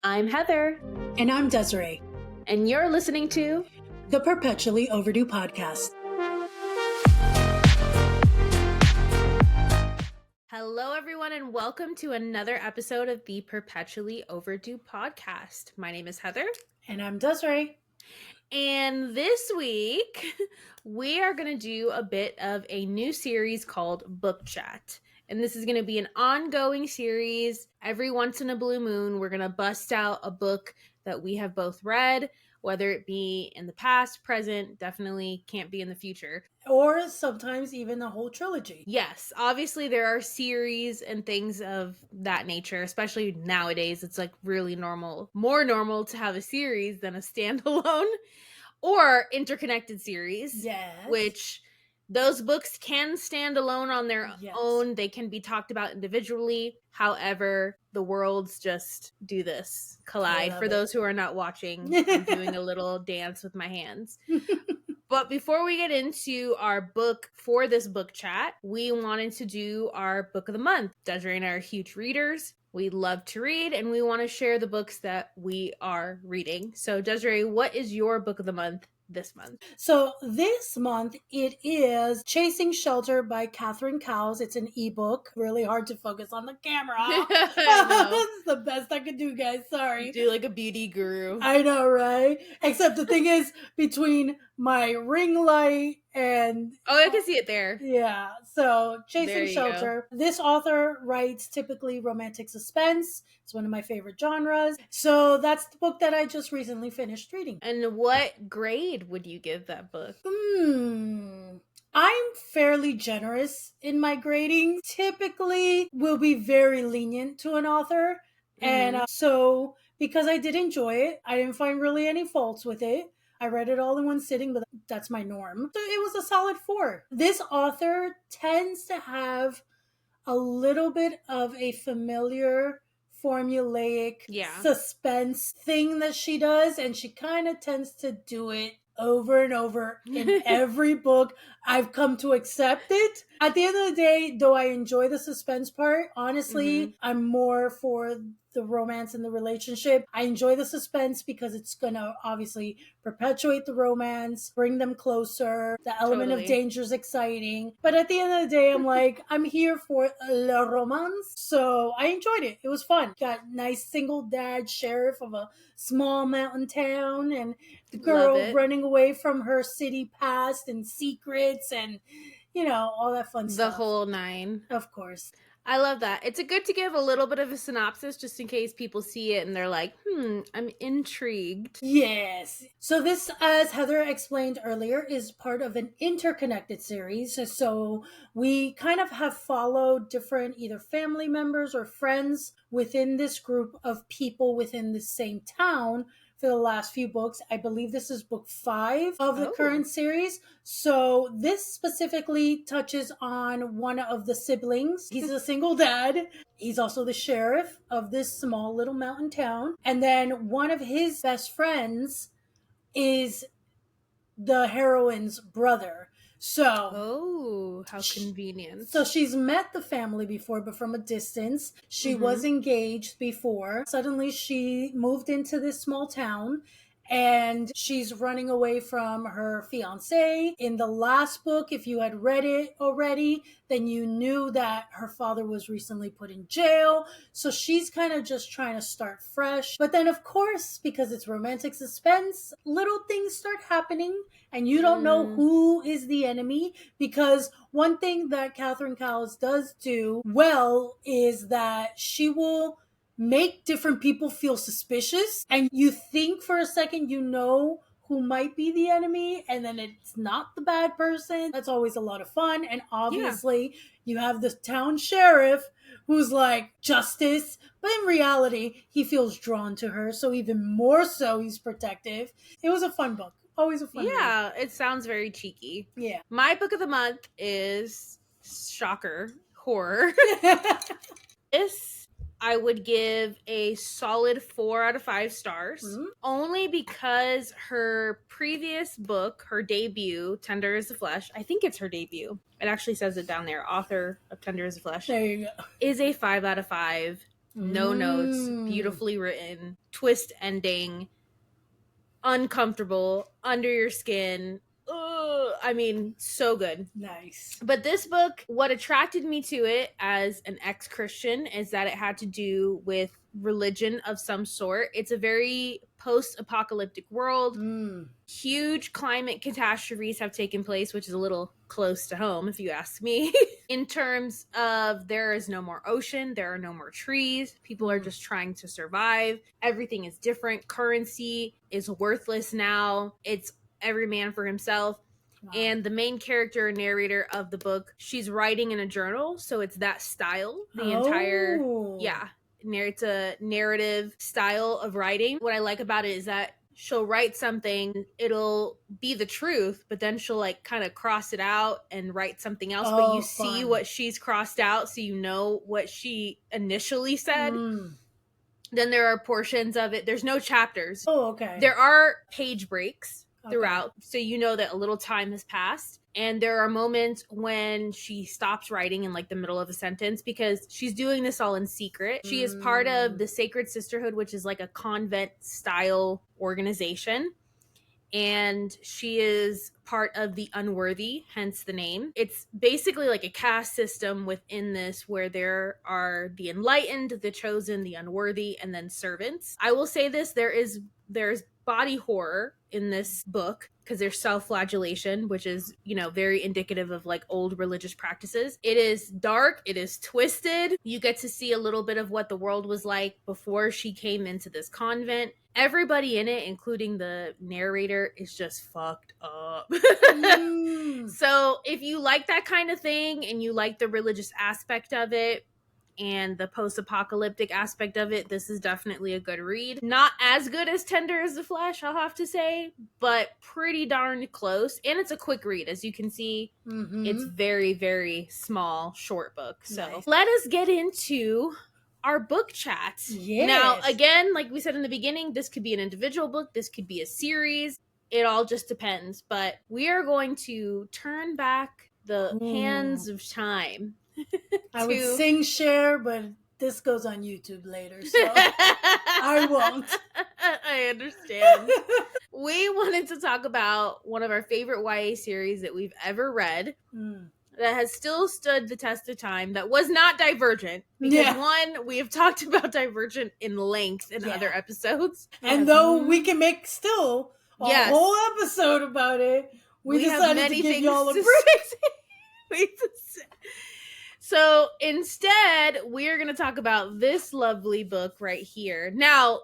I'm Heather. And I'm Desiree. And you're listening to the Perpetually Overdue podcast. Hello, everyone, and welcome to another episode of the Perpetually Overdue podcast. My name is Heather. And I'm Desiree. And this week, we are going to do a bit of a new series called Book Chat. And this is going to be an ongoing series. Every once in a blue moon, we're going to bust out a book that we have both read, whether it be in the past, present, definitely can't be in the future. Or sometimes even a whole trilogy. Yes, obviously there are series and things of that nature, especially nowadays. It's like really normal, more normal to have a series than a standalone or interconnected series. Yes. Which those books can stand alone on their own. They can be talked about individually. However, the worlds just do this, collide. For those who are not watching, I'm doing a little dance with my hands. But before we get into our book for this book chat, we wanted to do our book of the month. Desiree and I are huge readers. We love to read, and we want to share the books that we are reading. So, Desiree, what is your book of the month this month? So this month it is Chasing Shelter by Catherine Cowles. It's an ebook. Really hard to focus on the camera. That's the best I could do, guys. Sorry. Do like a beauty guru. I know, right? Except the thing is, between my ring light and... Oh, I can see it there. Yeah. So Chasing Shelter. Go. This author writes typically romantic suspense. It's one of my favorite genres. So that's the book that I just recently finished reading. And what grade would you give that book? I'm fairly generous in my grading. Typically will be very lenient to an author. Mm-hmm. And so because I did enjoy it, I didn't find really any faults with it. I read it all in one sitting, but that's my norm. So it was a solid 4. This author tends to have a little bit of a familiar formulaic suspense thing that she does, and she kind of tends to do it over and over in every book. I've come to accept it. At the end of the day, though I enjoy the suspense part, honestly, I'm more for the romance and the relationship. I enjoy the suspense because it's going to obviously perpetuate the romance, bring them closer. The element of danger is exciting. But at the end of the day, I'm like, I'm here for le romance. So I enjoyed it. It was fun. Got nice single dad sheriff of a small mountain town, and the girl running away from her city past and secrets and, you know, all that fun stuff. The whole 9. Of course. I love that. It's good to give a little bit of a synopsis just in case people see it and they're like, I'm intrigued. Yes. So this, as Heather explained earlier, is part of an interconnected series. So we kind of have followed different either family members or friends within this group of people within the same town for the last few books. I believe this is book 5 of the current series. So this specifically touches on one of the siblings. He's a single dad. He's also the sheriff of this small little mountain town. And then one of his best friends is the heroine's brother. So, how convenient. So she's met the family before, but from a distance. She was engaged before. Suddenly she moved into this small town and she's running away from her fiance. In the last book, if you had read it already, then you knew that her father was recently put in jail. So she's kind of just trying to start fresh. But then, of course, because it's romantic suspense, little things start happening and you don't know who is the enemy. Because one thing that Catherine Cowles does do well is that she will make different people feel suspicious, and you think for a second you know who might be the enemy, and then it's not the bad person. That's always a lot of fun. And obviously you have the town sheriff who's like justice, but in reality he feels drawn to her, so even more so he's protective. It was a fun book. Always a fun book. It sounds very cheeky. Yeah. My book of the month is shocker, horror. This I would give a solid 4 out of 5 stars, only because her previous book, her debut, Tender as the Flesh, I think it's her debut. It actually says it down there, author of Tender as the Flesh. There you go. Is a 5 out of 5 No notes, beautifully written, twist ending, uncomfortable, under your skin. Ugh, I mean, so good. Nice. But this book, what attracted me to it as an ex-Christian is that it had to do with religion of some sort. It's a very post-apocalyptic world. Huge climate catastrophes have taken place, which is a little close to home, if you ask me. In terms of there is no more ocean, there are no more trees, people are just trying to survive. Everything is different. Currency is worthless now. It's every man for himself. Wow. And the main character narrator of the book, she's writing in a journal, so it's that style. The entire, it's a narrative style of writing. What I like about it is that she'll write something, it'll be the truth, but then she'll like kind of cross it out and write something else, but you see what she's crossed out, so you know what she initially said. Then there are portions of it, there's no chapters. There are page breaks throughout, so you know that a little time has passed. And there are moments when she stops writing in like the middle of a sentence because she's doing this all in secret. She is part of the Sacred Sisterhood, which is like a convent style organization. And she is part of the Unworthy, hence the name. It's basically like a caste system within this where there are the enlightened, the chosen, the unworthy, and then servants. I will say this, there's body horror in this book because there's self-flagellation, which is, you know, very indicative of like old religious practices. It is dark, it is twisted. You get to see a little bit of what the world was like before she came into this convent. Everybody in it, including the narrator, is just fucked up. So if you like that kind of thing and you like the religious aspect of it and the post-apocalyptic aspect of it, this is definitely a good read. Not as good as Tender as the Flesh, I'll have to say, but pretty darn close. And it's a quick read. As you can see, it's very, very small, short book. So let us get into our book chat. Yes. Now, again, like we said in the beginning, this could be an individual book. This could be a series. It all just depends. But we are going to turn back the hands of time. I would sing share, but this goes on YouTube later, so I won't. I understand. We wanted to talk about one of our favorite YA series that we've ever read that has still stood the test of time, that was not Divergent. Because one, we have talked about Divergent in length in other episodes. And though we can make still a whole episode about it, we decided to give y'all a break. So instead, we're going to talk about this lovely book right here. Now,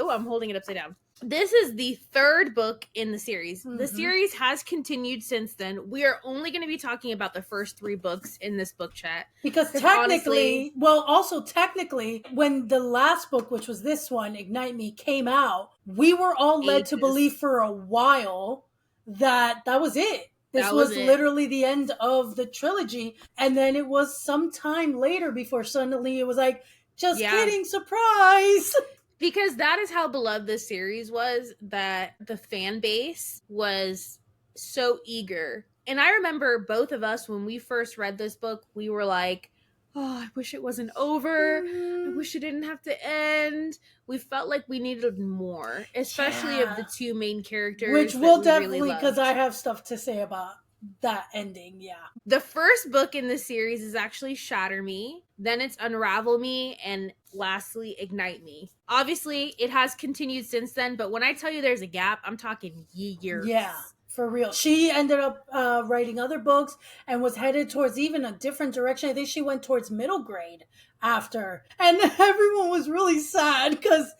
I'm holding it upside down. This is the third book in the series. The series has continued since then. We are only going to be talking about the first 3 books in this book chat. Because technically, when the last book, which was this one, Ignite Me, came out, we were all led to believe for a while that was it. This was literally the end of the trilogy. And then it was some time later before suddenly it was like, just kidding, surprise. Because that is how beloved this series was, that the fan base was so eager. And I remember both of us, when we first read this book, we were like, oh, I wish it wasn't over. I wish it didn't have to end. We felt like we needed more, especially of the 2 main characters. Which we'll definitely, because I have stuff to say about that ending, The first book in the series is actually Shatter Me, then it's Unravel Me, and lastly, Ignite Me. Obviously, it has continued since then, but when I tell you there's a gap, I'm talking years. Yeah. For real. She ended up writing other books and was headed towards even a different direction. I think she went towards middle grade after. And everyone was really sad because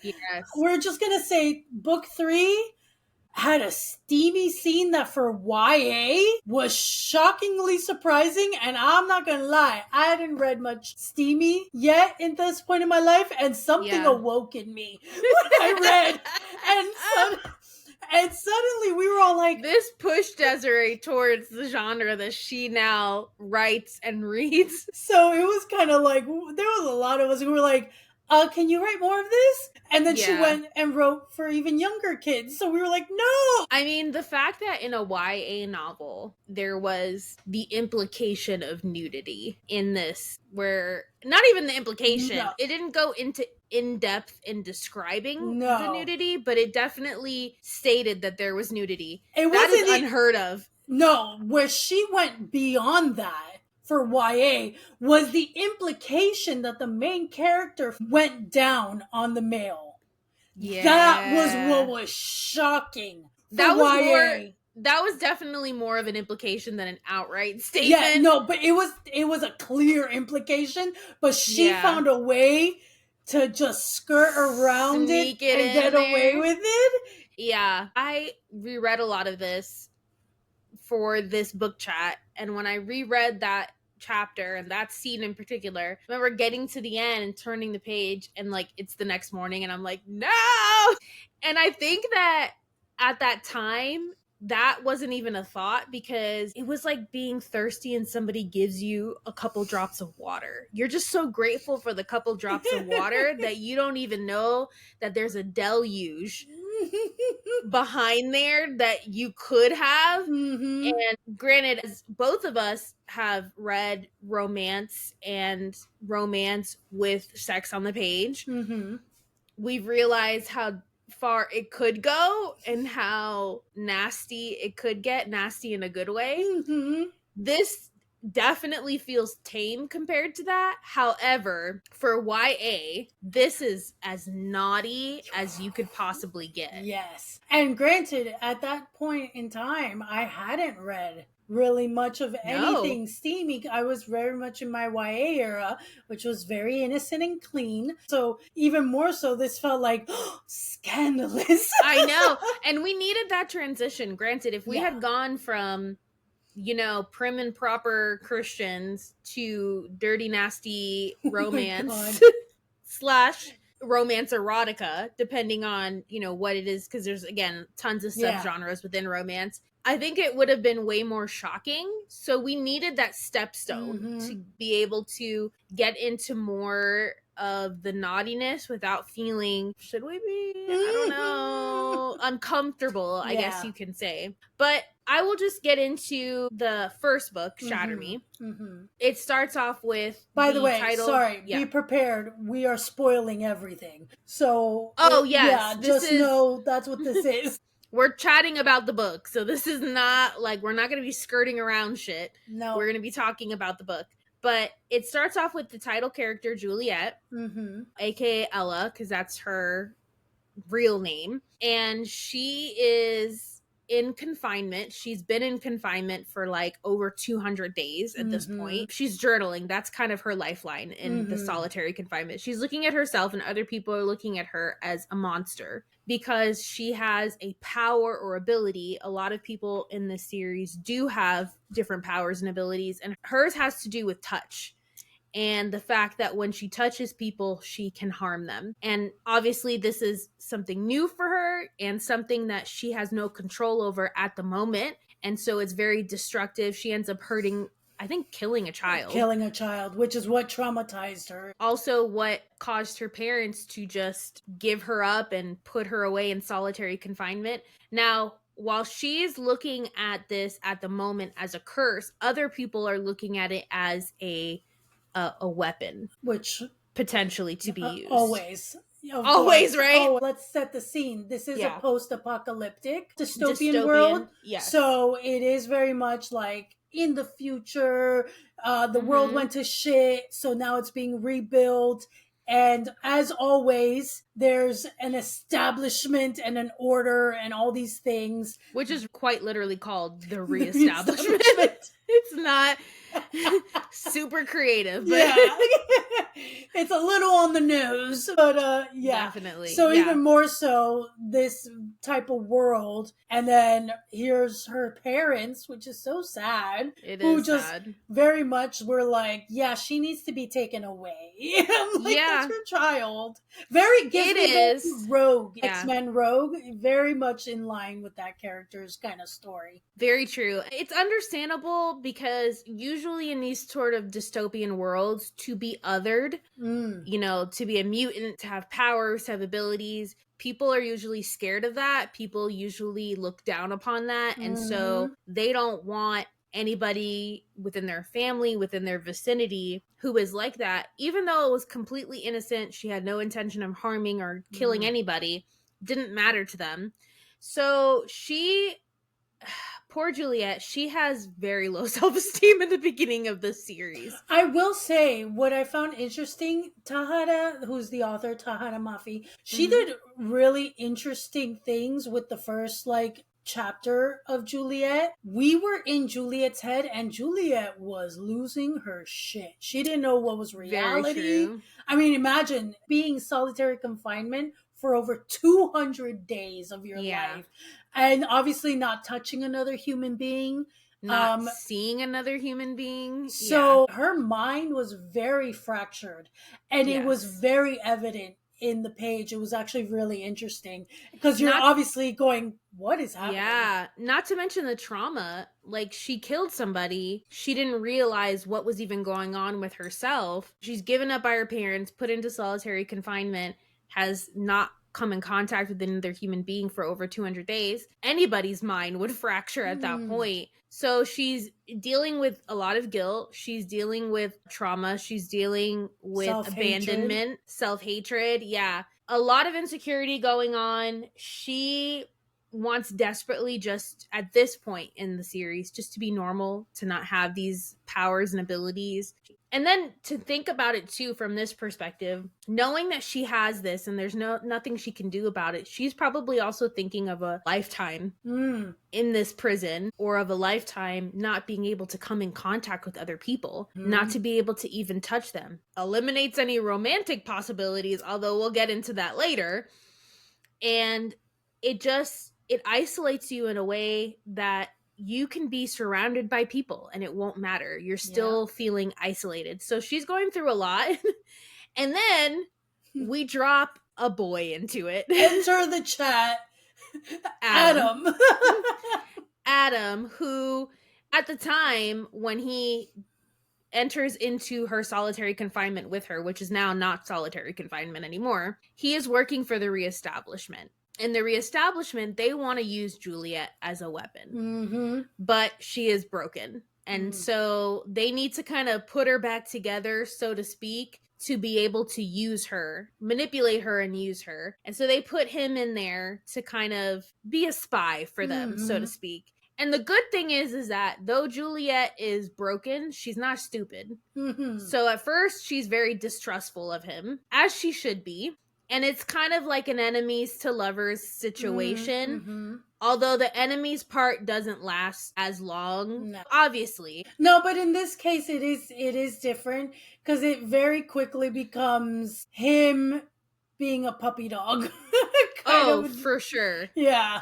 we're just going to say book 3 had a steamy scene that for YA was shockingly surprising. And I'm not going to lie, I hadn't read much steamy yet in this point in my life. And something awoke in me when I read. And suddenly we were all like... This pushed Desiree towards the genre that she now writes and reads. So it was kind of like, there was a lot of us who were like, can you write more of this? And then she went and wrote for even younger kids. So we were like, no! I mean, the fact that in a YA novel, there was the implication of nudity in this, where, not even the implication, it didn't go into in-depth in describing the nudity, but it definitely stated that there was nudity. That is unheard of. No, where she went beyond that for YA was the implication that the main character went down on the male. Yeah. That was what was shocking. That was definitely more of an implication than an outright statement. Yeah, no, but it was a clear implication, but she found a way to just skirt around it and get away with it. Yeah, I reread a lot of this for this book chat, and when I reread that chapter and that scene in particular, I remember getting to the end and turning the page, and like it's the next morning and I'm like, no! And I think that at that time that wasn't even a thought, because it was like being thirsty and somebody gives you a couple drops of water. You're just so grateful for the couple drops of water that you don't even know that there's a deluge behind there that you could have. Mm-hmm. And granted, as both of us have read romance and romance with sex on the page, mm-hmm. we've realized how far it could go and how nasty it could get, nasty in a good way. Mm-hmm. This definitely feels tame compared to that. However, for YA, this is as naughty as you could possibly get. Yes. And granted, at that point in time, I hadn't read really much of anything steamy. I was very much in my YA era, which was very innocent and clean. So even more so, this felt like scandalous. I know. And we needed that transition. Granted, if we had gone from, you know, prim and proper Christians to dirty, nasty romance slash romance erotica, depending on, you know, what it is, because there's, again, tons of subgenres within romance, I think it would have been way more shocking. So we needed that stepstone to be able to get into more of the naughtiness without feeling, should we be, I don't know, uncomfortable, I guess you can say. But I will just get into the first book, Shatter Me. Mm-hmm. It starts off with, by the way, title, be prepared. We are spoiling everything. So, just know that's what this is. We're chatting about the book, so this is not like, we're not going to be skirting around shit. No. We're going to be talking about the book. But it starts off with the title character, Juliet, aka Ella, because that's her real name. And she is in confinement. She's been in confinement for like over 200 days at this point. She's journaling. That's kind of her lifeline in the solitary confinement. She's looking at herself, and other people are looking at her as a monster because she has a power or ability. A lot of people in this series do have different powers and abilities, and hers has to do with touch. And the fact that when she touches people, she can harm them. And obviously this is something new for her and something that she has no control over at the moment. And so it's very destructive. She ends up hurting, I think, killing a child, which is what traumatized her. Also what caused her parents to just give her up and put her away in solitary confinement. Now, while she's looking at this at the moment as a curse, other people are looking at it as a weapon, which potentially to be used. Always, right? Oh, let's set the scene. This is a post-apocalyptic dystopian world. Yes. So it is very much like in the future. The world went to shit, so now it's being rebuilt. And as always, there's an establishment and an order and all these things. Which is quite literally called the reestablishment. It's not super creative, but it's a little on the nose, but definitely. So even more so, this type of world, and then here's her parents, which is so sad. It who is just sad. Very much were like, she needs to be taken away. I'm like, that's her child. Very gifted. honestly is. Rogue, Yeah. X-Men Rogue, very much in line with that character's kind of story. Very true. It's understandable because usually in these sort of dystopian worlds, to be othered, you know, to be a mutant, to have powers, to have abilities, people are usually scared of that. People usually look down upon that. And so they don't want anybody within their family, within their vicinity, who is like that. Even though it was completely innocent, she had no intention of harming or killing anybody, didn't matter to them. So she, poor Juliet, she has very low self-esteem in the beginning of this series. I will say what I found interesting, Tahereh, who's the author, Tahereh Mafi, she did really interesting things with the first chapter of Juliet. We were in Juliet's head and Juliet was losing her shit. She didn't know what was reality. I mean, imagine being solitary confinement for over 200 days of your life and obviously not touching another human being, not seeing another human being. So her mind was very fractured and it was very evident in the page. It was actually really interesting because you're obviously going, what is happening? Yeah, not to mention the trauma. Like, she killed somebody. She didn't realize what was even going on with herself. She's given up by her parents, put into solitary confinement, has not come in contact with another human being for over 200 days. Anybody's mind would fracture at that point. So she's dealing with a lot of guilt. She's dealing with trauma. She's dealing with abandonment, self-hatred. Yeah. A lot of insecurity going on. She wants desperately, just at this point in the series, just to be normal, to not have these powers and abilities. And then to think about it too from this perspective, knowing that she has this and there's nothing she can do about it, she's probably also thinking of a lifetime in this prison, or of a lifetime not being able to come in contact with other people, not to be able to even touch them. Eliminates any romantic possibilities, although we'll get into that later. And it isolates you in a way that you can be surrounded by people and it won't matter. You're still feeling isolated. So she's going through a lot. And then we drop a boy into it. Enter the chat. Adam. Adam, who at the time when he enters into her solitary confinement with her, which is now not solitary confinement anymore, he is working for the reestablishment. In the reestablishment, they want to use Juliet as a weapon, but she is broken. And so they need to kind of put her back together, so to speak, to be able to use her, manipulate her and use her. And so they put him in there to kind of be a spy for them, so to speak. And the good thing is that though Juliet is broken, she's not stupid. So at first, she's very distrustful of him, as she should be. And it's kind of like an enemies to lovers situation. Although the enemies part doesn't last as long, obviously. No, but in this case, it is different because it very quickly becomes him being a puppy dog. For sure. Yeah.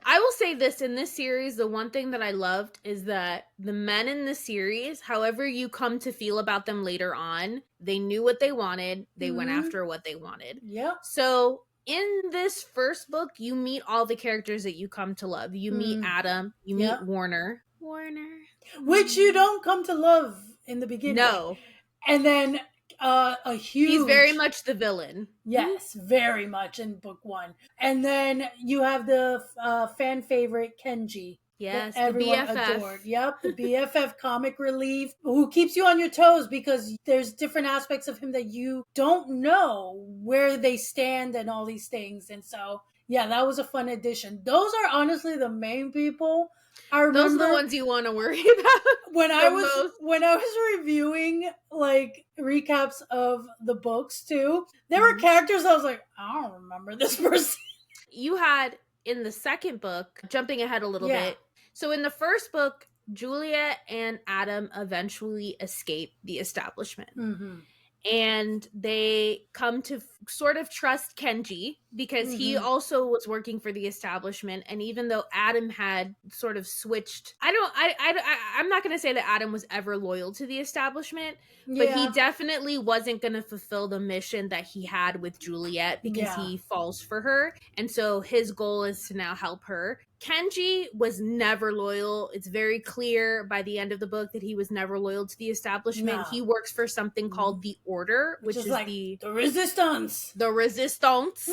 I will say this, in this series, the one thing that I loved is that the men in the series, however you come to feel about them later on, they knew what they wanted. They went after what they wanted. Yep. So in this first book, you meet all the characters that you come to love. You meet Adam. You meet Warner. Which you don't come to love in the beginning. No. And then a huge... He's very much the villain. Yes, very much in book one. And then you have the fan favorite Kenji. Yes, that everyone adored. Yep, the BFF comic relief who keeps you on your toes because there's different aspects of him that you don't know where they stand and all these things. And so, yeah, that was a fun addition. Those are honestly the main people. I remember those are the ones you want to worry about. When I was reviewing like recaps of the books too, there were characters I was like, I don't remember this person. You had in the second book, jumping ahead a little bit. So in the first book, Juliet and Adam eventually escape the establishment. And they come to sort of trust Kenji because he also was working for the establishment. And even though Adam had sort of switched, I'm not going to say that Adam was ever loyal to the establishment, but he definitely wasn't going to fulfill the mission that he had with Juliet because he falls for her. And so his goal is to now help her. Kenji was never loyal. It's very clear by the end of the book that he was never loyal to the establishment. No. He works for something called the Order, which is like the resistance. The resistance,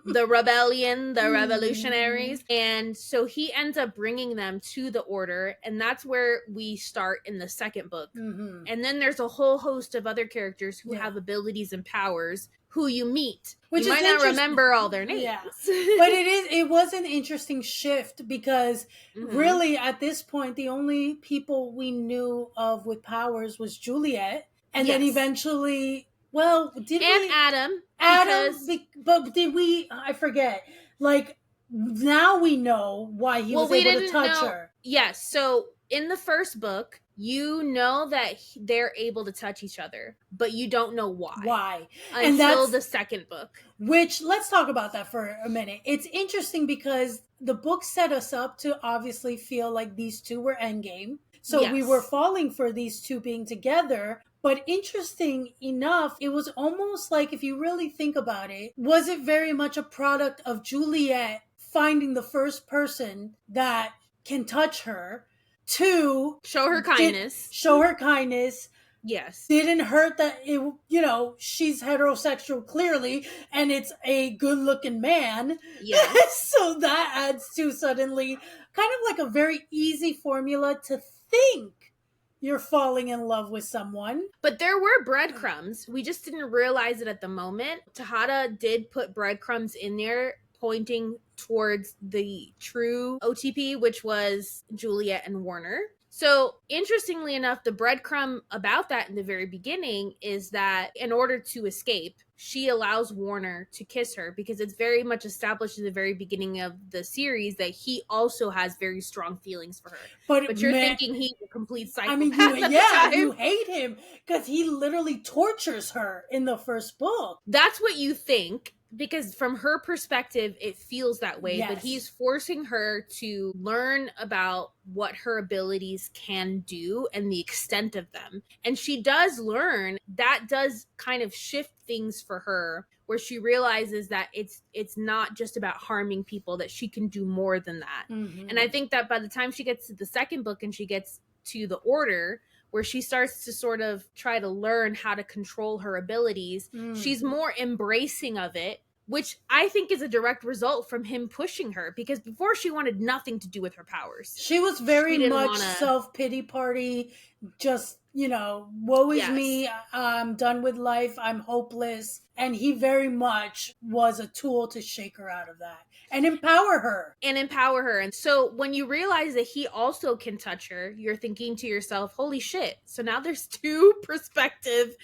the rebellion, the revolutionaries. And so he ends up bringing them to the Order, and that's where we start in the second book. And then there's a whole host of other characters who have abilities and powers who you meet. Which you might not remember all their names. Yeah. But it was an interesting shift because really at this point the only people we knew of with powers was Juliet, and then eventually Adam, but did we, I forget, like now we know why he was able to touch her. Yes, so in the first book you know that they're able to touch each other, but you don't know why. Until the second book. Which, let's talk about that for a minute. It's interesting because the book set us up to obviously feel like these two were endgame. So we were falling for these two being together. But interesting enough, it was almost like, if you really think about it, was it very much a product of Juliet finding the first person that can touch her to show her kindness. Yes. Didn't hurt that she's heterosexual clearly, and it's a good looking man. Yes. So that adds to suddenly kind of like a very easy formula to think you're falling in love with someone. But there were breadcrumbs. We just didn't realize it at the moment. Tahereh did put breadcrumbs in there pointing towards the true OTP, which was Juliet and Warner. So interestingly enough, the breadcrumb about that in the very beginning is that in order to escape, she allows Warner to kiss her because it's very much established in the very beginning of the series that he also has very strong feelings for her. But you're thinking he's a complete psychopath. I mean, you hate him because he literally tortures her in the first book. That's what you think. Because from her perspective, it feels that way, but he's forcing her to learn about what her abilities can do and the extent of them. And she does learn. That does kind of shift things for her, where she realizes that it's not just about harming people, that she can do more than that. And I think that by the time she gets to the second book and she gets to the Order, where she starts to sort of try to learn how to control her abilities, she's more embracing of it, which I think is a direct result from him pushing her, because before she wanted nothing to do with her powers. She was very much self-pity party, just, woe is me, I'm done with life, I'm hopeless. And he very much was a tool to shake her out of that. And empower her. And so when you realize that he also can touch her, you're thinking to yourself, holy shit. So now there's two perspectives,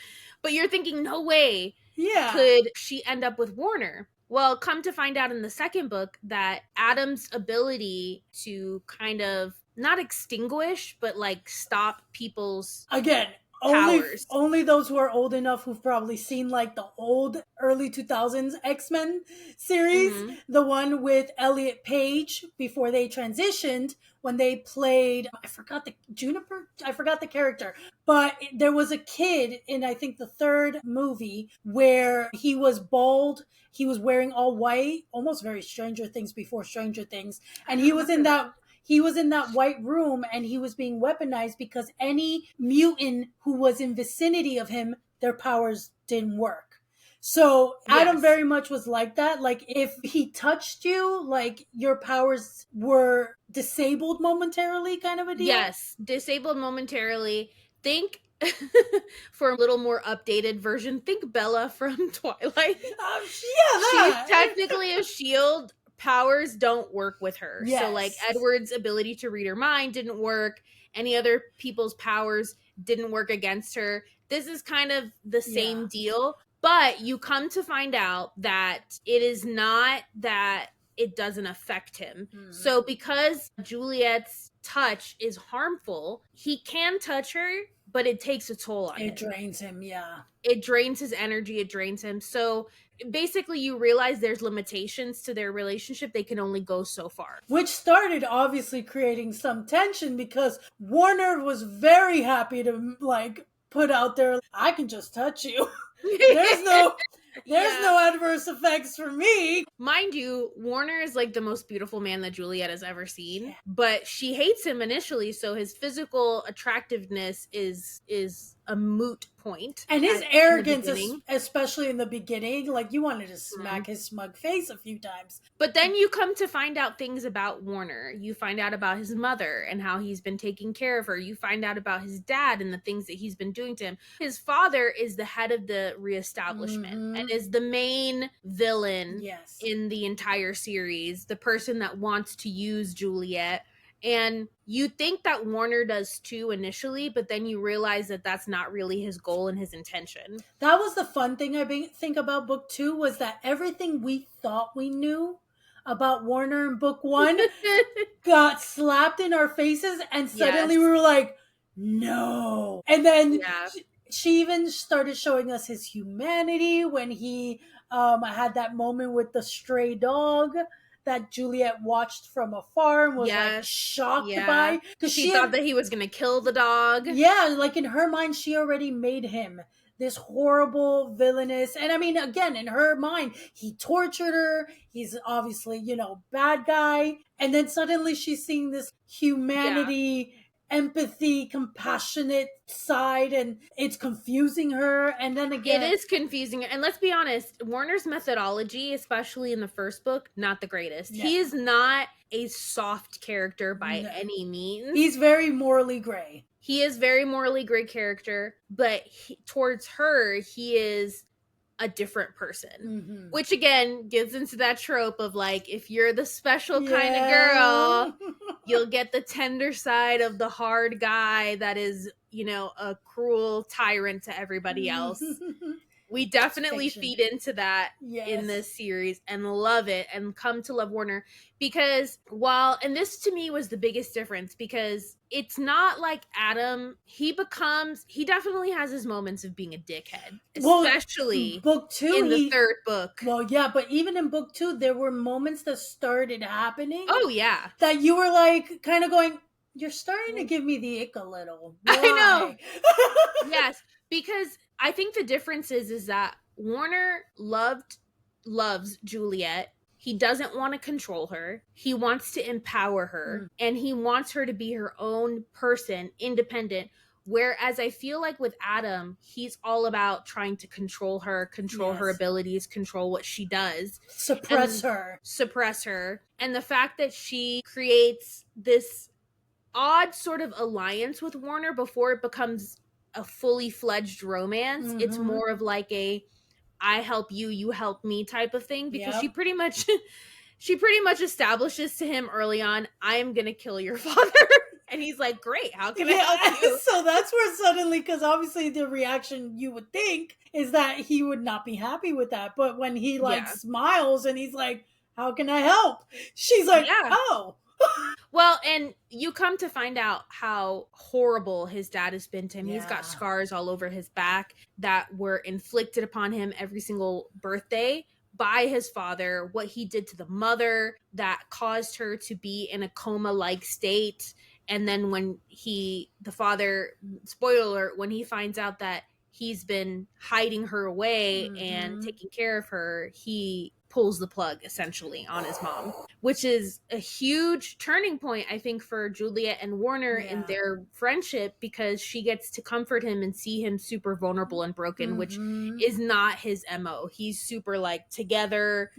but you're thinking, no way could she end up with Warner. Well, come to find out in the second book that Adam's ability to kind of not extinguish, but like stop people's powers. Only those who are old enough who've probably seen like the old early 2000s X-Men series, the one with Elliot Page before they transitioned, when they played, I forgot the character, but there was a kid in, I think, the third movie where he was bald, he was wearing all white, almost very Stranger Things before Stranger Things, and he was in that white room, and he was being weaponized because any mutant who was in vicinity of him, their powers didn't work. So Adam very much was like that. Like, if he touched you, like, your powers were disabled momentarily, kind of a deal. Yes, disabled momentarily. Think, for a little more updated version, think Bella from Twilight. She's technically a shield. Powers don't work with her. Yes. So like Edward's ability to read her mind didn't work. Any other people's powers didn't work against her. This is kind of the same deal. But you come to find out that it is not that it doesn't affect him. So because Juliet's touch is harmful, he can touch her, but it takes a toll on him. It drains him, It drains his energy, it drains him. So basically you realize there's limitations to their relationship. They can only go so far. Which started obviously creating some tension because Warner was very happy to like put out there, I can just touch you. There's no adverse effects for me. Mind you, Warner is like the most beautiful man that Juliet has ever seen, but she hates him initially, so his physical attractiveness is a moot point. And his arrogance, especially in the beginning, like you wanted to smack his smug face a few times. But then you come to find out things about Warner. You find out about his mother and how he's been taking care of her. You find out about his dad and the things that he's been doing to him. His father is the head of the reestablishment and is the main villain in the entire series, the person that wants to use Juliet. And you think that Warner does too initially, but then you realize that that's not really his goal and his intention. That was the fun thing I think about book 2 was that everything we thought we knew about Warner in book 1 got slapped in our faces, and suddenly we were like, no. And then she even started showing us his humanity when he had that moment with the stray dog that Juliet watched from afar and was like shocked by. Because she thought that he was going to kill the dog. Yeah, like in her mind, she already made him this horrible, villainous. And I mean, again, in her mind, he tortured her. He's obviously, bad guy. And then suddenly she's seeing this humanity, empathy, compassionate side, and it's confusing her. And then again, it is confusing. And let's be honest, Warner's methodology, especially in the first book, not the greatest. He is not a soft character by any means. He's very morally gray. He is very morally gray character, but towards her, he is a different person, which again gives into that trope of like, if you're the special kind of girl, you'll get the tender side of the hard guy that is, a cruel tyrant to everybody else. We definitely feed into that in this series and love it and come to love Warner because and this to me was the biggest difference because it's not like Adam, he definitely has his moments of being a dickhead, especially book 2 in the third book. Well, yeah, but even in book 2, there were moments that started happening. Oh, yeah. That you were like kind of going, you're starting to give me the ick a little. Why? I know. Yes, because I think the difference is that Warner loves Juliet. He doesn't want to control her. He wants to empower her, and he wants her to be her own person, independent. Whereas I feel like with Adam, he's all about trying to control her, her abilities, control what she does. Suppress her. And the fact that she creates this odd sort of alliance with Warner before it becomes a fully fledged romance. It's more of like a I help you, you help me type of thing because she pretty much establishes to him early on, I am gonna kill your father. And he's like, great, how can I help you? So that's where suddenly, because obviously the reaction you would think is that he would not be happy with that. But when he smiles and he's like, how can I help? She's like, oh. Well, and you come to find out how horrible his dad has been to him. He's got scars all over his back that were inflicted upon him every single birthday by his father, what he did to the mother that caused her to be in a coma-like state. And then when the father, spoiler alert, when he finds out that he's been hiding her away and taking care of her, he pulls the plug essentially on his mom, which is a huge turning point, I think, for Juliet and Warner in their friendship because she gets to comfort him and see him super vulnerable and broken, which is not his MO. He's super like together,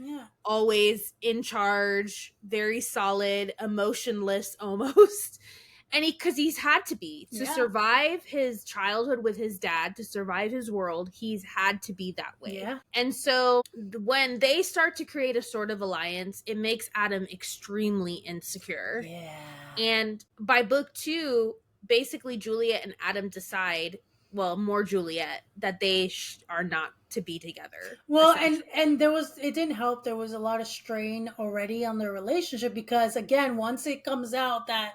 always in charge, very solid, emotionless almost. And because he's had to be to survive his childhood with his dad, to survive his world, he's had to be that way. Yeah. And so when they start to create a sort of alliance, it makes Adam extremely insecure. Yeah. And by book 2, basically Juliet and Adam decide, well, more Juliet, that they are not to be together. Well, and it didn't help. There was a lot of strain already on their relationship because, again, once it comes out that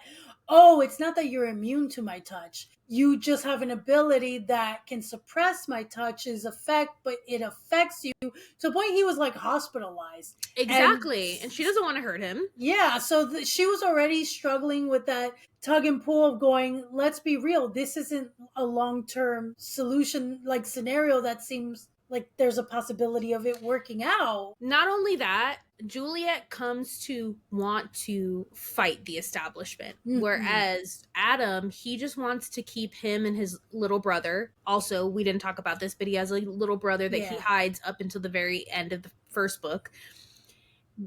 oh, it's not that you're immune to my touch. You just have an ability that can suppress my touch's effect, but it affects you to the point he was like hospitalized. Exactly. And she doesn't want to hurt him. Yeah, so she was already struggling with that tug and pull of going, let's be real, this isn't a long-term solution, like scenario that seems like there's a possibility of it working out. Not only that, Juliet comes to want to fight the establishment, whereas Adam, he just wants to keep him and his little brother. Also, we didn't talk about this, but he has a little brother that he hides up until the very end of the first book.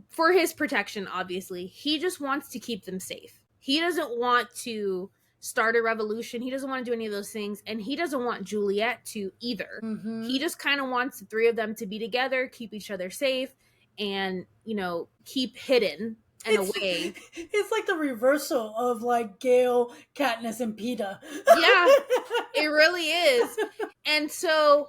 For his protection, obviously. He just wants to keep them safe. He doesn't want to start a revolution. He doesn't want to do any of those things. And he doesn't want Juliet to either. He just kind of wants the three of them to be together, keep each other safe, and, you know, keep hidden and away. It's like the reversal of like Gale, Katniss, and Peeta. Yeah, it really is. And so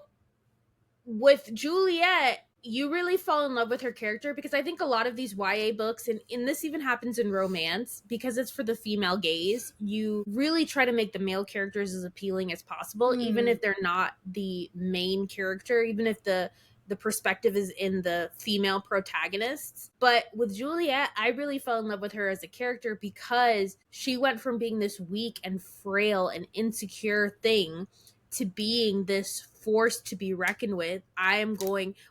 with Juliet, you really fall in love with her character, because I think a lot of these YA books, and this even happens in romance, because it's for the female gaze, you really try to make the male characters as appealing as possible, even if they're not the main character, even if the perspective is in the female protagonists. But with Juliet, I really fell in love with her as a character because she went from being this weak and frail and insecure thing to being this force to be reckoned with.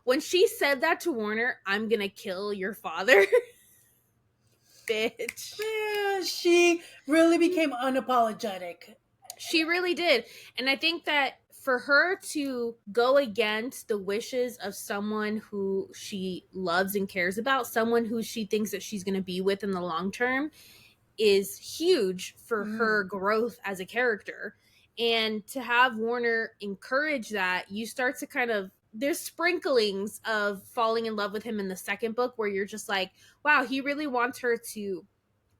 When she said that to Warner, I'm gonna kill your father. Bitch. Yeah, she really became unapologetic. She really did. And I think that for her to go against the wishes of someone who she loves and cares about, someone who she thinks that she's going to be with in the long term, is huge for her growth as a character. And to have Warner encourage that, you start to kind of, there's sprinklings of falling in love with him in the second book where you're just like, wow, he really wants her to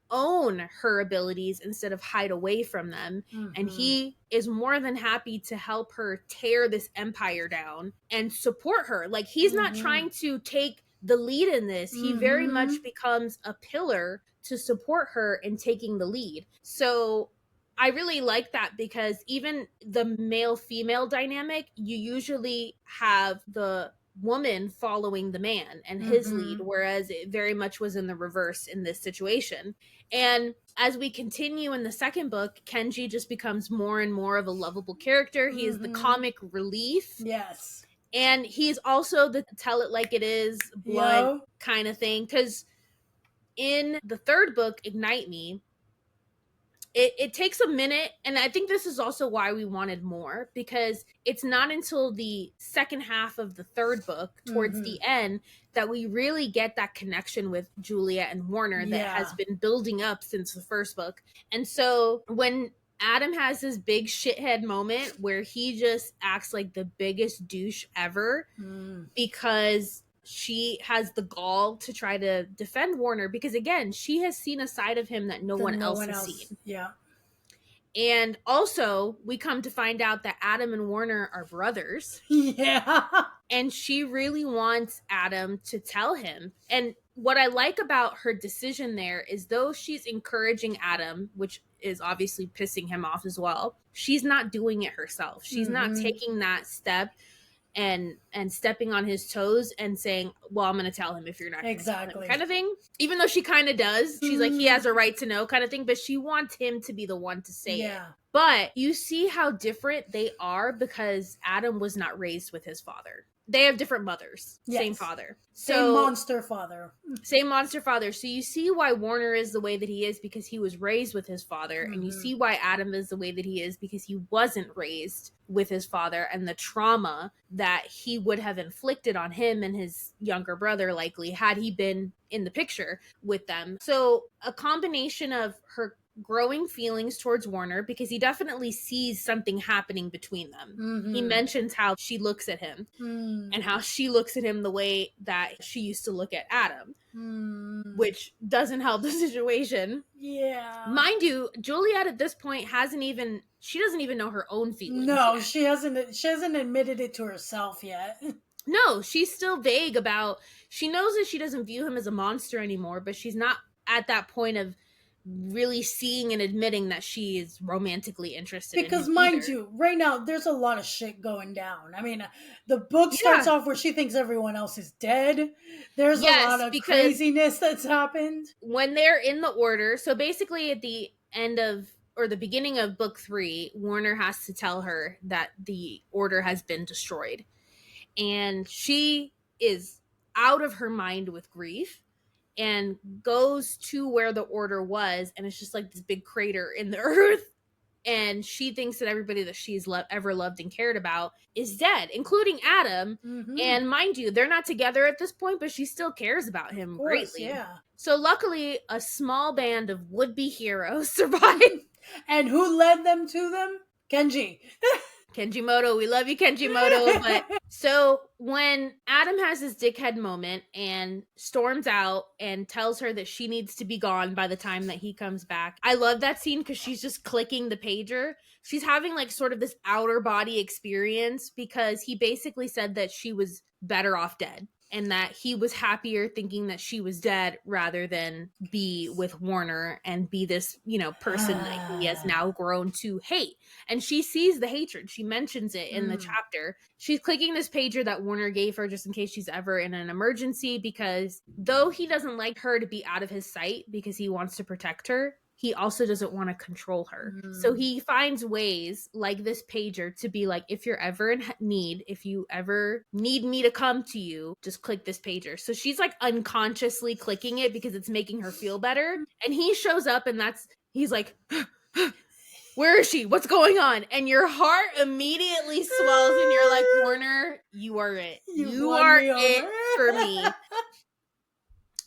own her abilities instead of hide away from them. And he is more than happy to help her tear this empire down and support her. Like, he's not trying to take the lead in this. He very much becomes a pillar to support her in taking the lead. So I really like that, because even the male-female dynamic, you usually have the woman following the man and his lead, whereas it very much was in the reverse in this situation. And as we continue in the second book, Kenji just becomes more and more of a lovable character. He is the comic relief. Yes. And he's also the tell it like it is, blunt kind of thing. Because in the third book, Ignite Me, it takes a minute, and I think this is also why we wanted more, because it's not until the second half of the third book, towards the end, that we really get that connection with Juliet and Warner that has been building up since the first book. And so when Adam has this big shithead moment where he just acts like the biggest douche ever, because she has the gall to try to defend Warner, because again, she has seen a side of him that no one else has seen. Yeah. And also, we come to find out that Adam and Warner are brothers. Yeah. And she really wants Adam to tell him. And what I like about her decision there is, though she's encouraging Adam, which is obviously pissing him off as well, she's not doing it herself. She's not taking that step and stepping on his toes and saying, well, I'm going to tell him if you're not going to tell him, kind of thing. Even though she kind of does. She's like, he has a right to know, kind of thing. But she wants him to be the one to say it. But you see how different they are, because Adam was not raised with his father. They have different mothers. Same father. Same monster father. Same monster father. So you see why Warner is the way that he is, because he was raised with his father. And you see why Adam is the way that he is, because he wasn't raised with his father, and the trauma that he would have inflicted on him and his younger brother, likely, had he been in the picture with them. So a combination of her growing feelings towards Warner, because he definitely sees something happening between them. He mentions how she looks at him and how she looks at him the way that she used to look at Adam, which doesn't help the situation. Yeah. Mind you, Juliet at this point doesn't even know her own feelings. No, yet. she hasn't admitted it to herself yet. No, she's still vague about, she knows that she doesn't view him as a monster anymore, but she's not at that point of really seeing and admitting that she is romantically interested because in him mind either. you, right now there's a lot of shit going down. I mean, the book starts off where she thinks everyone else is dead. There's a lot Yes, of because craziness that's happened. when they're in the order, so basically at the end of or the beginning of book 3, Warner has to tell her that the order has been destroyed. And she is out of her mind with grief and goes to where the order was, and it's just like this big crater in the earth. And she thinks that everybody that she's ever loved and cared about is dead, including Adam. Mm-hmm. And mind you, they're not together at this point, but she still cares about him Of course, greatly. yeah. So luckily, a small band of would-be heroes survived. And who led them to them? Kenji. Kenjimoto, we love you, Kenjimoto. But so when Adam has his dickhead moment and storms out and tells her that she needs to be gone by the time that he comes back, I love that scene because she's just clicking the pager. She's having like sort of this outer body experience because he basically said that she was better off dead and that he was happier thinking that she was dead rather than be with Warner and be this, person that he has now grown to hate. And she sees the hatred. She mentions it in the chapter. She's clicking this pager that Warner gave her just in case she's ever in an emergency, because though he doesn't like her to be out of his sight because he wants to protect her, he also doesn't want to control her. So he finds ways like this pager to be like, if you're ever in need, if you ever need me to come to you, just click this pager. So she's like unconsciously clicking it because it's making her feel better. And he shows up and he's like, where is she? What's going on? And your heart immediately swells and you're like, Warner, you are it. You are it for me.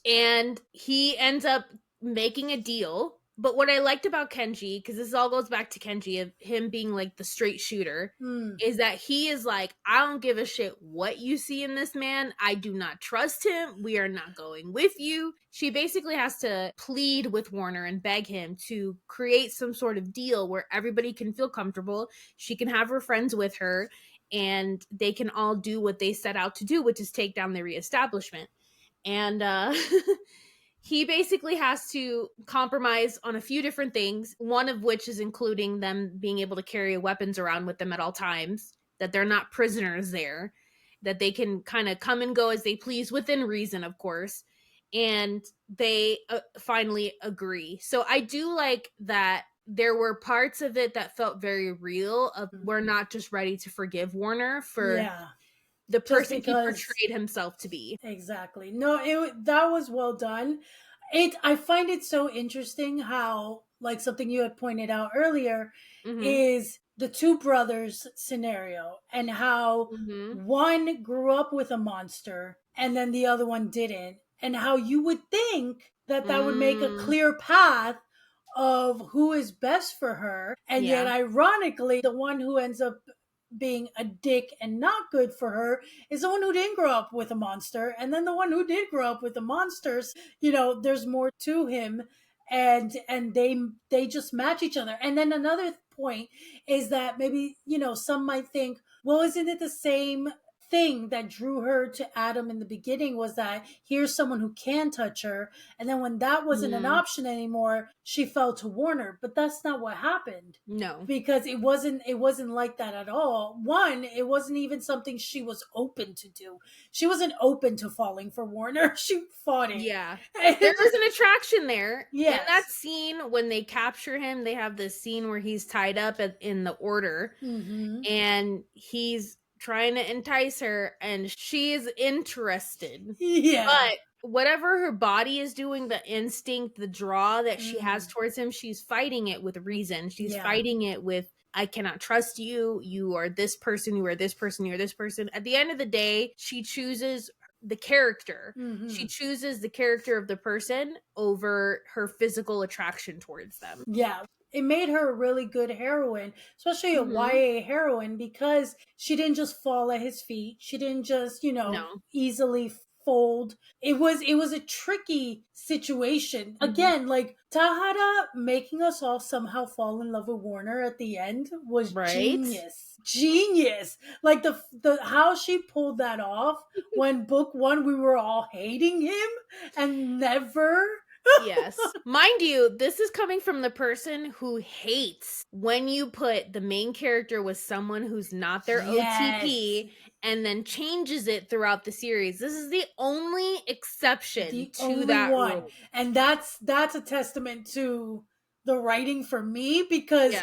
And he ends up making a deal. But what I liked about Kenji, because this all goes back to Kenji, of him being like the straight shooter, is that he is like, I don't give a shit what you see in this man. I do not trust him. We are not going with you. She basically has to plead with Warner and beg him to create some sort of deal where everybody can feel comfortable. She can have her friends with her and they can all do what they set out to do, which is take down the reestablishment. And he basically has to compromise on a few different things, one of which is including them being able to carry weapons around with them at all times, that they're not prisoners there, that they can kind of come and go as they please within reason, of course. And they finally agree. So I do like that there were parts of it that felt very real. We're not just ready to forgive Warner for the person he portrayed himself to be. Exactly. No, that was well done. I find it so interesting how, like something you had pointed out earlier, is the two brothers scenario and how one grew up with a monster and then the other one didn't, and how you would think that would make a clear path of who is best for her, and yet ironically the one who ends up being a dick and not good for her is the one who didn't grow up with a monster, and then the one who did grow up with the monsters, there's more to him, and they just match each other. And then another point is that maybe some might think, well, isn't it the same thing that drew her to Adam in the beginning, was that here's someone who can touch her, and then when that wasn't an option anymore, she fell to Warner. But that's not what happened. No, because it wasn't like that at all. One, it wasn't even something she was open to do. She wasn't open to falling for Warner. She fought it. Yeah, there was an attraction there. Yes. In that scene when they capture him, they have this scene where he's tied up in the order, and he's trying to entice her and she's interested. But whatever her body is doing, the instinct, the draw that she has towards him, she's fighting it with reason. She's fighting it with, I cannot trust you. You are this person. You are this person. You are this person. At the end of the day, she chooses the character. She chooses the character of the person over her physical attraction towards them. Yeah. It made her a really good heroine, especially a YA heroine, because she didn't just fall at his feet. She didn't just, easily fold. It was a tricky situation. Again, like Tahereh making us all somehow fall in love with Warner at the end was genius. Like the how she pulled that off when book 1 we were all hating him and never Yes. Mind you, this is coming from the person who hates when you put the main character with someone who's not their OTP and then changes it throughout the series. This is the only exception to that rule. And that's a testament to the writing for me, because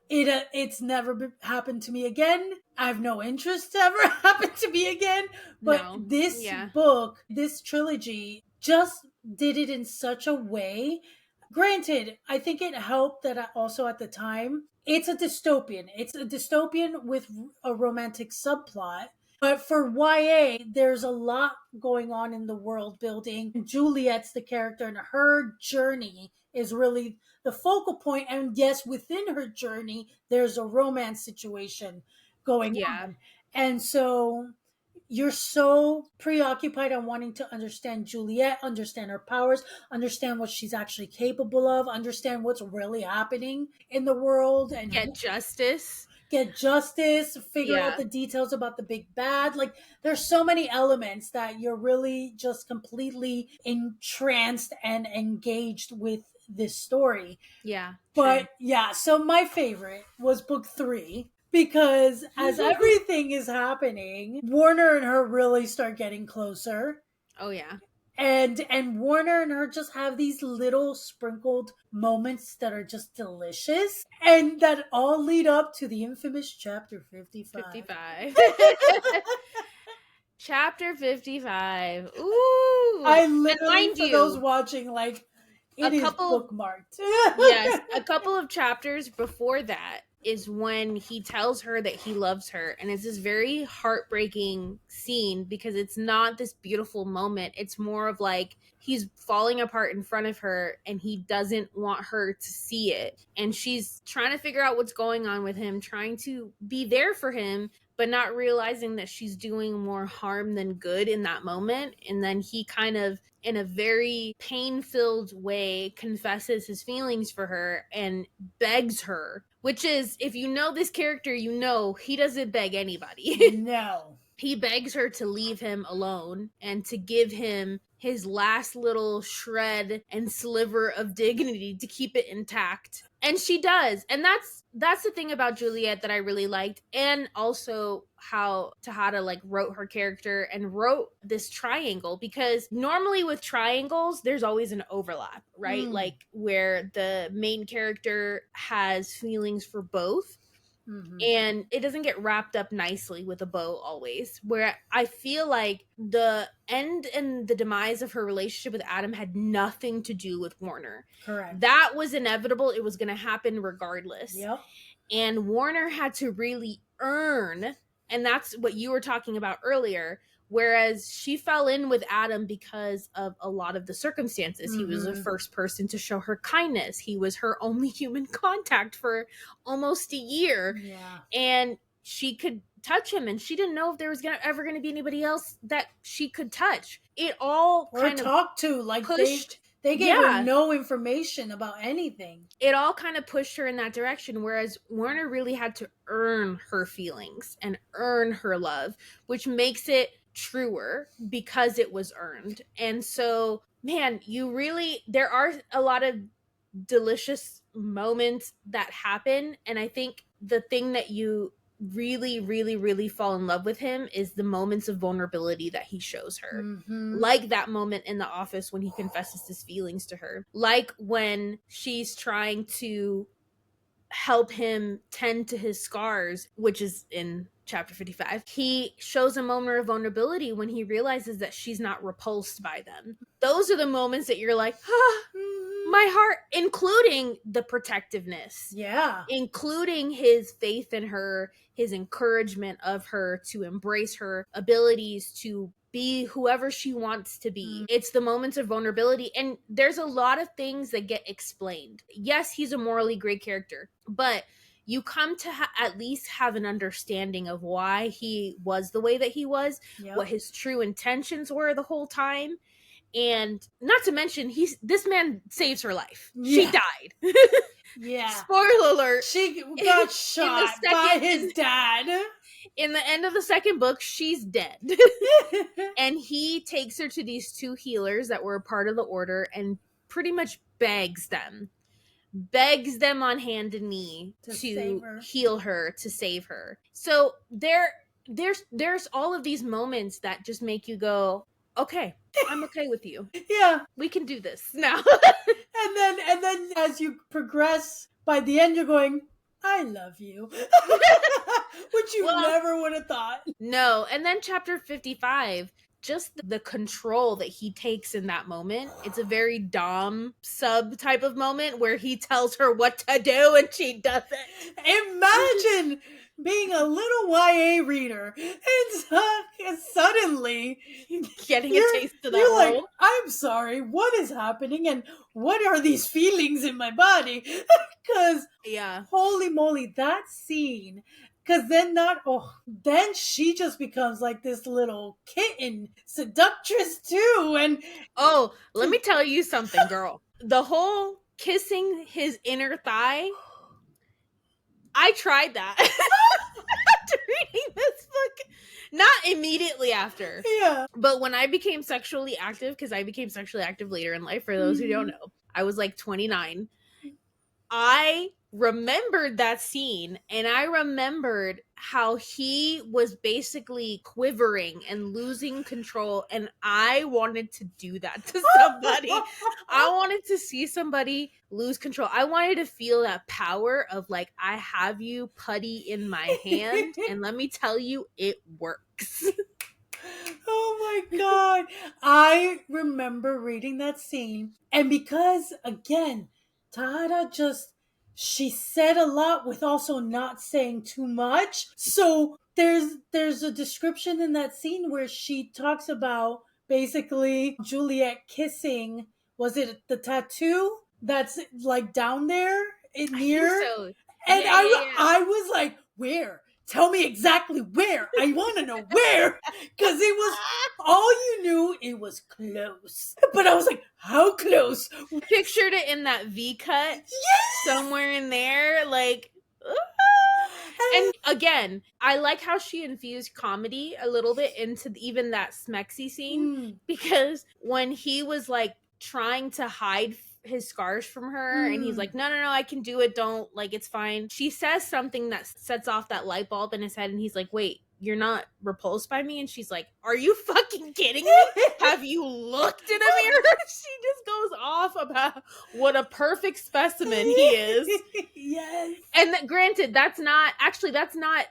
it's never happened to me again. I have no interest to ever happen to me again. But this book, this trilogy, just did it in such a way. Granted, I think it helped that also at the time, it's a dystopian. It's a dystopian with a romantic subplot. But for YA, there's a lot going on in the world building. Juliet's the character, and her journey is really the focal point. And yes, within her journey, there's a romance situation going on. And so you're so preoccupied on wanting to understand Juliet, understand her powers, understand what she's actually capable of, understand what's really happening in the world, and get justice, figure out the details about the big bad. Like, there's so many elements that you're really just completely entranced and engaged with this story. But so my favorite was book 3, because as everything is happening, Warner and her really start getting closer. And Warner and her just have these little sprinkled moments that are just delicious, and that all lead up to the infamous chapter 55. Chapter 55. Ooh. I literally, for those watching, like, it is bookmarked. Yes, a couple of chapters before that is when he tells her that he loves her, and it's this very heartbreaking scene because it's not this beautiful moment. It's more of like he's falling apart in front of her and he doesn't want her to see it, and she's trying to figure out what's going on with him, trying to be there for him, but not realizing that she's doing more harm than good in that moment. And then he kind of, in a very pain-filled way, confesses his feelings for her and begs her, which is, if you know this character, you know he doesn't beg anybody. No. He begs her to leave him alone and to give him his last little shred and sliver of dignity to keep it intact. And she does. And that's the thing about Juliet that I really liked. And also how Tahereh like wrote her character and wrote this triangle, because normally with triangles, there's always an overlap, right? Like where the main character has feelings for both. And it doesn't get wrapped up nicely with a bow always, where I feel like the end and the demise of her relationship with Adam had nothing to do with Warner. Correct. That was inevitable. It was going to happen regardless. Yep. And Warner had to really earn, and that's what you were talking about earlier, whereas she fell in with Adam because of a lot of the circumstances. He was the first person to show her kindness. He was her only human contact for almost a year. And she could touch him, and she didn't know if there was ever going to be anybody else that she could touch. It all or talk to, like, pushed. They gave her no information about anything. It all kind of pushed her in that direction, whereas Warner really had to earn her feelings and earn her love, which makes it truer because it was earned. And so, man, there are a lot of delicious moments that happen, and I think the thing that you really fall in love with him is the moments of vulnerability that he shows her. Like that moment in the office when he confesses his feelings to her, like when she's trying to help him tend to his scars, which is in chapter 55. He shows a moment of vulnerability when he realizes that she's not repulsed by them. Those are the moments that you're like, my heart, including the protectiveness. Including his faith in her, his encouragement of her to embrace her abilities to be whoever she wants to be. It's the moments of vulnerability, and there's a lot of things that get explained. Yes, he's a morally great character, but you come to at least have an understanding of why he was the way that he was, what his true intentions were the whole time. And not to mention, this man saves her life. She died. Spoiler alert. She got shot by his dad. In the end of the second book, she's dead. And he takes her to these two healers that were a part of the order and pretty much begs them on hand and knee to heal her, to save her. So there's all of these moments that just make you go, okay, I'm okay with you. Yeah, we can do this now. and then as you progress, by the end you're going, I love you. Which you never would have thought. No. And then chapter 55, just the control that he takes in that moment. It's a very Dom sub type of moment where he tells her what to do and she does it. Imagine being a little YA reader and suddenly getting a taste of that you're role. like, I'm sorry, what is happening and what are these feelings in my body? Because holy moly, that scene. Because then she just becomes like this little kitten seductress too. And let me tell you something, girl. The whole kissing his inner thigh, I tried that after reading this book. Not immediately after. Yeah. But when I became sexually active, because I became sexually active later in life, for those who don't know, I was like 29. I remembered that scene, and I remembered how he was basically quivering and losing control, and I wanted to do that to somebody. I wanted to see somebody lose control. I wanted to feel that power of like, I have you putty in my hand, and let me tell you, it works. Oh my god. I remember reading that scene, and because again, Tahereh she said a lot with also not saying too much. So there's a description in that scene where she talks about basically Juliet kissing, was it the tattoo that's like down there near? I think so. And I was like, where? Tell me exactly where. I want to know where. Because it was, all you knew, it was close. But I was like, how close? Pictured it in that V cut. Yes! Somewhere in there. Like, and again, I like how she infused comedy a little bit into even that smexy scene. Because when he was like trying to hide his scars from her and he's like, no, I can do it, don't, like, it's fine, she says something that sets off that light bulb in his head, and he's like, wait, you're not repulsed by me? And she's like, are you fucking kidding me? Have you looked in a mirror? She just goes off about what a perfect specimen he is. Yes. And granted, that's not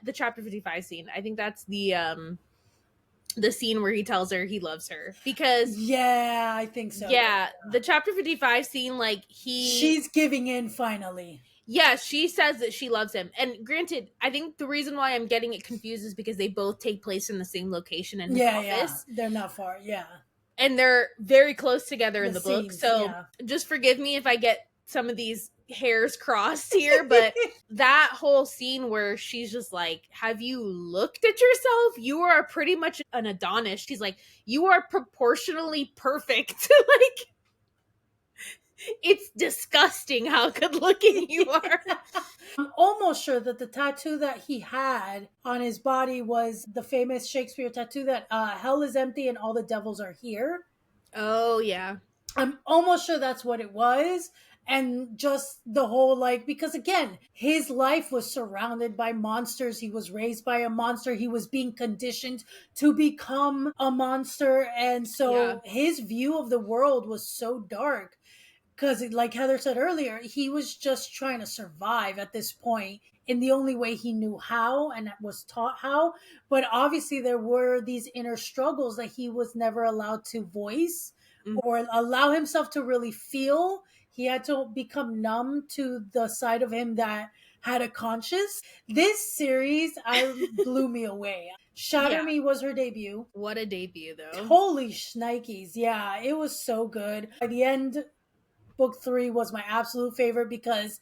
the chapter 55 scene. I think that's the scene where he tells her he loves her, because I think so. The chapter 55 scene, like, she's giving in finally. She says that she loves him. And granted, I think the reason why I'm getting it confused is because they both take place in the same location in his office. They're not far. And they're very close together in the book. So just forgive me if I get some of these hairs crossed here, but that whole scene where she's just like, have you looked at yourself? You are pretty much an Adonis. She's like, you are proportionally perfect. Like, it's disgusting how good looking you are. I'm almost sure that the tattoo that he had on his body was the famous Shakespeare tattoo that hell is empty and all the devils are here. Oh, yeah. I'm almost sure that's what it was. And just the whole, like, because again, his life was surrounded by monsters. He was raised by a monster. He was being conditioned to become a monster. And so his view of the world was so dark. Because, like Heather said earlier, he was just trying to survive at this point in the only way he knew how and was taught how. But obviously, there were these inner struggles that he was never allowed to voice or allow himself to really feel. He had to become numb to the side of him that had a conscience. This series blew me away. Shatter Me was her debut. What a debut, though. Holy shnikes. Yeah, it was so good. By the end, book 3 was my absolute favorite because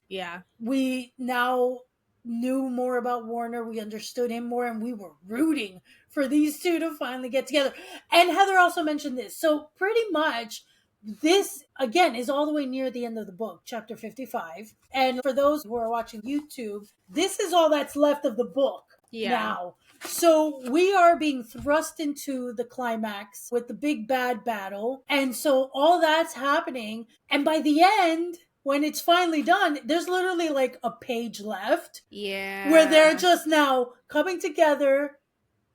we now knew more about Warner. We understood him more, and we were rooting for these two to finally get together. And Heather also mentioned this. So pretty much this, again, is all the way near the end of the book, chapter 55. And for those who are watching YouTube, this is all that's left of the book now. So we are being thrust into the climax with the big bad battle. And so all that's happening. And by the end, when it's finally done, there's literally like a page left. Yeah. Where they're just now coming together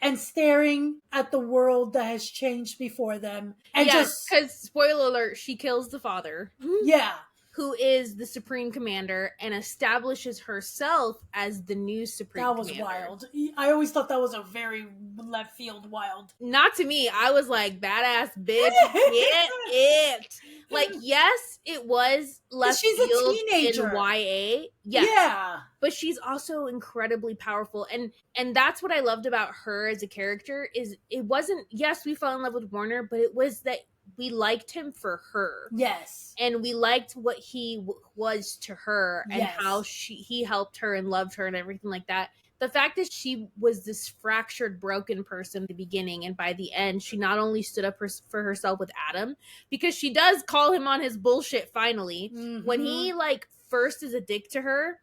and staring at the world that has changed before them. And yes, because spoiler alert, she kills the father. Yeah. Who is the Supreme Commander and establishes herself as the new Supreme Commander. That was wild. I always thought that was a very left field wild. Not to me. I was like, badass bitch, get it. Like, yes, it was left she's field a teenager in YA. Yes. Yeah. But she's also incredibly powerful. And that's what I loved about her as a character is it wasn't, yes, we fell in love with Warner, but it was that we liked him for her. Yes. And we liked what he was to her and how he helped her and loved her and everything like that. The fact that she was this fractured, broken person at the beginning, and by the end, she not only stood up for herself with Adam, because she does call him on his bullshit finally. Mm-hmm. When he, like, first is a dick to her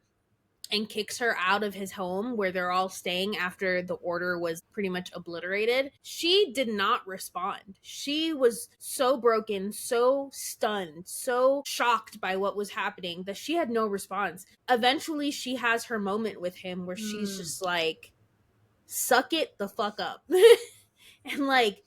and kicks her out of his home where they're all staying after the order was pretty much obliterated, she did not respond. She was so broken, so stunned, so shocked by what was happening that she had no response. Eventually, she has her moment with him where she's just like, suck it the fuck up. And like,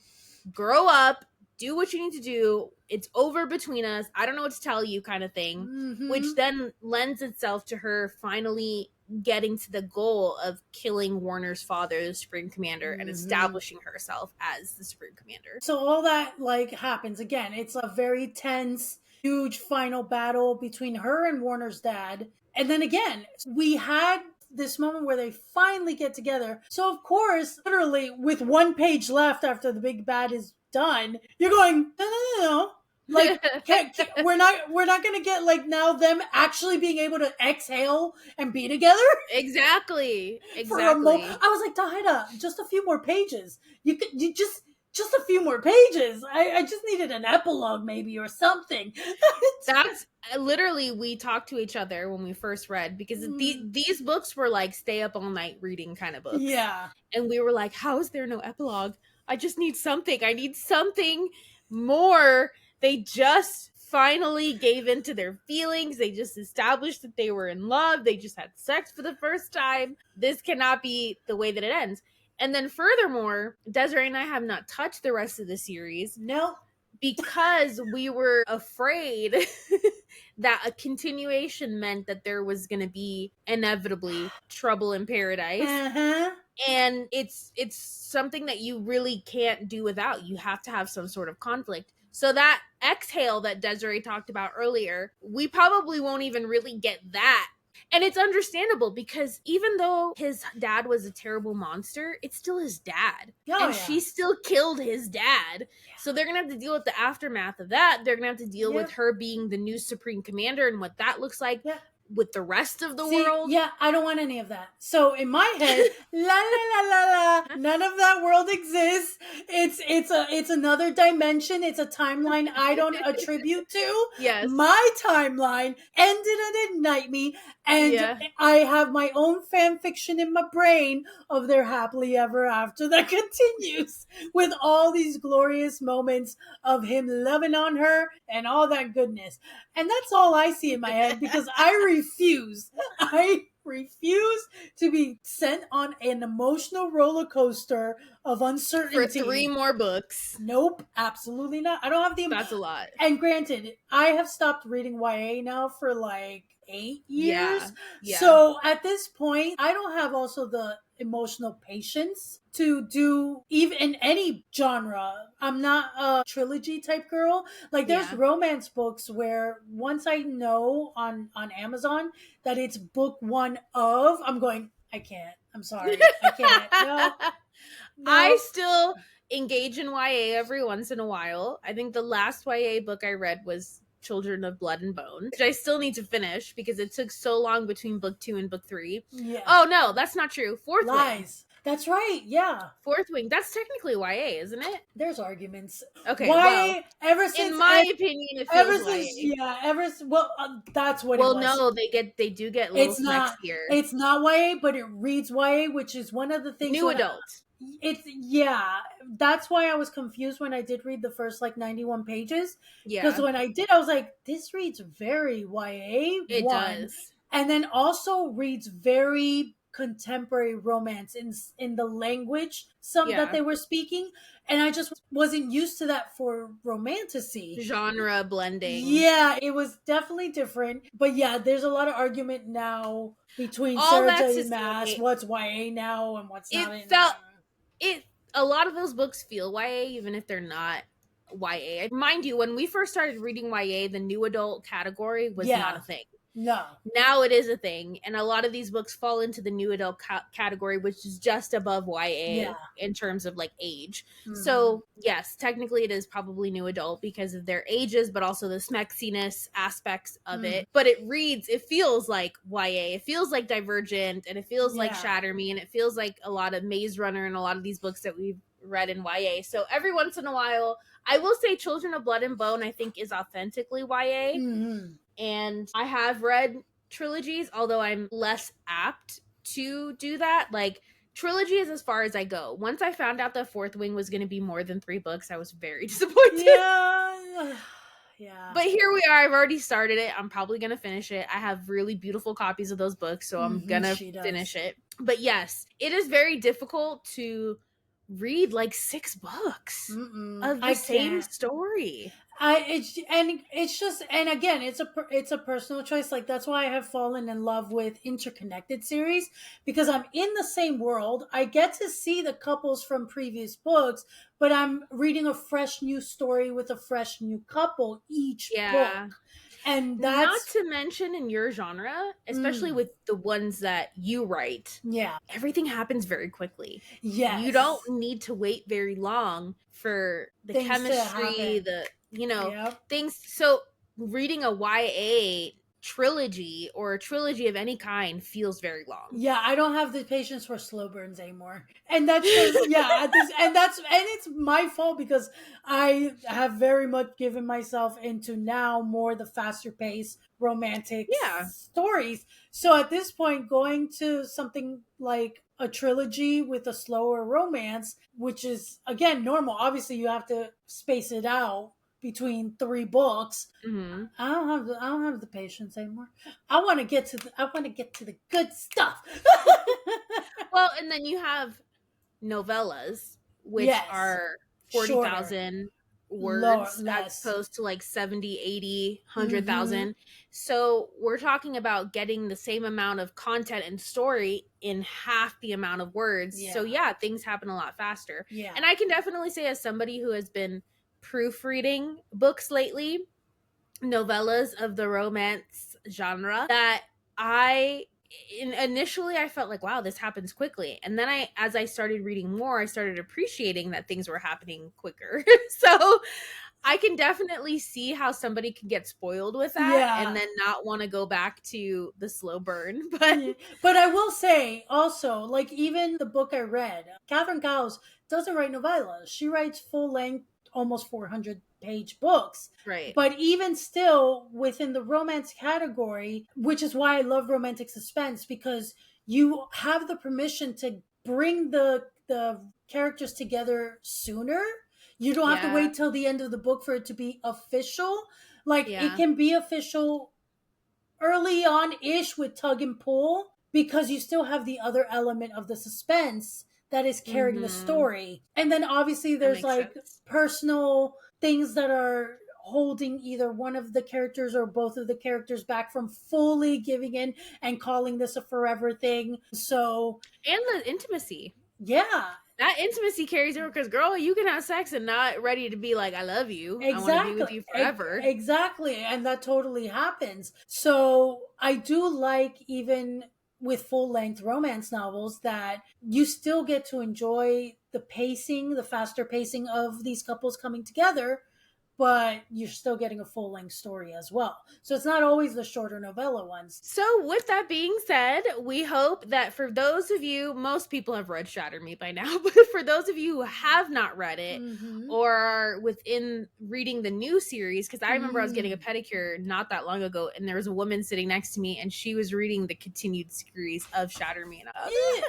grow up, do what you need to do. It's over between us. I don't know what to tell you, kind of thing. Mm-hmm. Which then lends itself to her finally getting to the goal of killing Warner's father, the Supreme Commander, and establishing herself as the Supreme Commander. So all that like happens again. It's a very tense, huge final battle between her and Warner's dad. And then again, we had this moment where they finally get together. So of course, literally with one page left after the big bad is done, you're going, no. Like we're not gonna get like now them actually being able to exhale and be together. Exactly. For a moment, I was like, Tahereh, just a few more pages. You just a few more pages. I just needed an epilogue maybe or something. That's literally, we talked to each other when we first read, because these books were like stay up all night reading kind of books. Yeah. And we were like, how is there no epilogue? I just need something. I need something more. They just finally gave into their feelings. They just established that they were in love. They just had sex for the first time. This cannot be the way that it ends. And then furthermore, Desiree and I have not touched the rest of the series. No. Because we were afraid that a continuation meant that there was going to be inevitably trouble in paradise. Uh-huh. And it's something that you really can't do without. You have to have some sort of conflict. So that exhale that Desiree talked about earlier, we probably won't even really get that. And it's understandable because even though his dad was a terrible monster, it's still his dad. She still killed his dad. Yeah. So they're going to have to deal with the aftermath of that. They're going to have to deal with her being the new Supreme Commander and what that looks like. Yeah. With the rest of the world. Yeah, I don't want any of that. So in my head, la, none of that world exists. It's another dimension. It's a timeline I don't attribute to. Yes. My timeline ended and ignite me, and I have my own fan fiction in my brain of their happily ever after that continues with all these glorious moments of him loving on her and all that goodness. And that's all I see in my head because I refuse to be sent on an emotional roller coaster of uncertainty. For 3 more books. Nope, absolutely not. I don't have the... That's a lot. And granted, I have stopped reading YA now for like 8 years. Yeah. So at this point, I don't have also the emotional patience to do even in any genre. I'm not a trilogy type girl. Like there's romance books where once I know on Amazon that it's book 1 of, I'm going, I can't. I'm sorry. I can't. No. I still engage in YA every once in a while. I think the last YA book I read was Children of Blood and Bone, which I still need to finish because it took so long between book 2 and book 3. Yeah. Oh no, that's not true. 4th Lies. That's right. Yeah. Fourth Wing. That's technically YA, isn't it? There's arguments. Okay, well, YA ever in since my opinion, it feels YA. yeah, well, that's what it Well, was. no, they do get little smecks here. It's not YA, but it reads YA, which is one of the things New when adult. it's yeah, that's why I was confused when I did read the first like 91 pages, because Yeah, when I did I was like, this reads very YA it one, does. and then also reads very contemporary romance in the language some that Yeah. they were speaking, and I just wasn't used to that for romantasy. Genre blending. Yeah, it was definitely different. But yeah, there's a lot of argument now between All Sarah that J. to Maas, say, what's YA now and what's it not in. felt it a lot of those books feel YA even if they're not YA. Mind you, when we first started reading YA, the new adult category was not Yeah, a thing. no. Now it is a thing, and a lot of these books fall into the new adult category, which is just above Yeah. YA in terms of like age. Mhm. So yes, technically it is probably new adult because of their ages, but also the smexiness aspects of it. But it feels like YA, it feels like Divergent, and it feels like Yeah. Shatter Me, and it feels like a lot of Maze Runner and a lot of these books that we've read in YA. So every once in a while, I will say Children of Blood and Bone, I think, is authentically YA. Mhm. And I have read trilogies, although I'm less apt to do that. Like, trilogy is as far as I go. Once I found out that Fourth Wing was going to be more than 3 books, I was very disappointed. Yeah. Yeah. But here we are. I've already started it. I'm probably going to finish it. I have really beautiful copies of those books, so I'm going to finish it. But yes, it is very difficult to read like 6 books of the same story. It's just, and again, it's a personal choice. Like, that's why I have fallen in love with interconnected series, because I'm in the same world. I get to see the couples from previous books, but I'm reading a fresh new story with a fresh new couple each book. And that's not to mention in your genre, especially with the ones that you write. Yeah. Everything happens very quickly. Yes. You don't need to wait very long for the Things chemistry, things. So reading a YA trilogy or a trilogy of any kind feels very long. Yeah, I don't have the patience for slow burns anymore. And that's just and it's my fault, because I have very much given myself into now more the faster paced romantic stories. So at this point, going to something like a trilogy with a slower romance, which is again normal. Obviously you have to space it out between 3 books. Mm-hmm. I don't have the patience anymore. I want to get to the good stuff. Well, and then you have novellas, which are 40,000 words as opposed to like 70, 80, 100,000. So we're talking about getting the same amount of content and story in half the amount of words. So yeah, things happen a lot faster. And I can definitely say, as somebody who has been proofreading books lately, novellas of the romance genre, that initially I felt like, wow, this happens quickly, and then as I started reading more, I started appreciating that things were happening quicker. So I can definitely see how somebody can get spoiled with that and then not want to go back to the slow burn. But I will say also, like, even the book I read, Catherine Cowles doesn't write novellas. She writes full length, almost 400-page books. Right. But even still, within the romance category, which is why I love romantic suspense, because you have the permission to bring the characters together sooner. You don't have to wait till the end of the book for it to be official. Like, it can be official early on ish with tug and pull, because you still have the other element of the suspense that is carrying the story. And then obviously there's like personal things that are holding either one of the characters or both of the characters back from fully giving in and calling this a forever thing. So, and the intimacy. Yeah. That intimacy carries over, because, girl, you can have sex and not ready to be like, I love you. Exactly. I want to be with you forever. Exactly. And that totally happens. So I do like, even with full-length romance novels, that you still get to enjoy the pacing, the faster pacing of these couples coming together, but you're still getting a full-length story as well. So it's not always the shorter novella ones. So with that being said, we hope that for those of you, most people have read Shatter Me by now, but for those of you who have not read it or are within reading the new series, because I remember I was getting a pedicure not that long ago, and there was a woman sitting next to me, and she was reading the continued series of Shatter Me.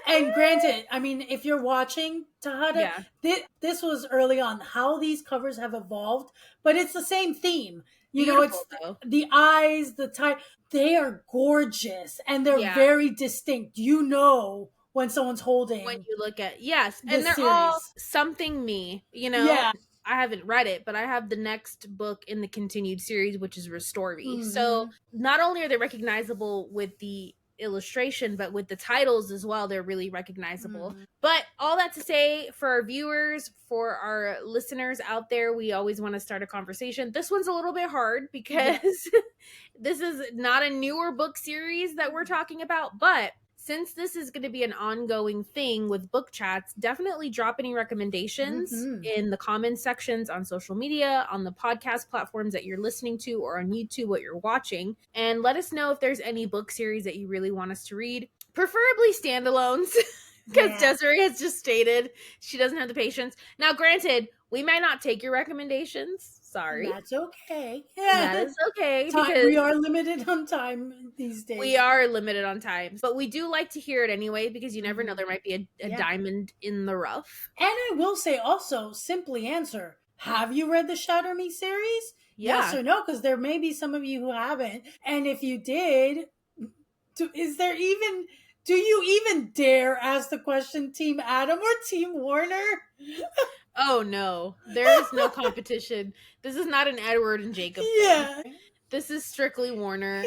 And granted, I mean, if you're watching Tahereh, this was early on how these covers have evolved, but it's the same theme. You know, it's the eyes, the type. They are gorgeous and they're very distinct. You know when someone's holding. When you look at, and they're all something me, you know. Yeah. I haven't read it, but I have the next book in the continued series, which is Restore Me. So not only are they recognizable with the illustration, but with the titles as well, they're really recognizable. But all that to say, for our viewers, for our listeners out there, we always want to start a conversation. This one's a little bit hard because this is not a newer book series that we're talking about, but since this is going to be an ongoing thing with book chats, definitely drop any recommendations in the comments sections on social media, on the podcast platforms that you're listening to, or on YouTube what you're watching. And let us know if there's any book series that you really want us to read, preferably standalones, because Desiree has just stated she doesn't have the patience. Now, granted, we might not take your recommendations. Sorry. That's okay. That is okay. Because we are limited on time these days. We are limited on time. But we do like to hear it anyway, because you never know, there might be a diamond in the rough. And I will say also, simply answer, have you read the Shatter Me series? Yes or no? Because there may be some of you who haven't. And if you did, do you even dare ask the question, Team Adam or Team Warner? Oh no, there is no competition. This is not an Edward and Jacob thing. This is strictly Warner,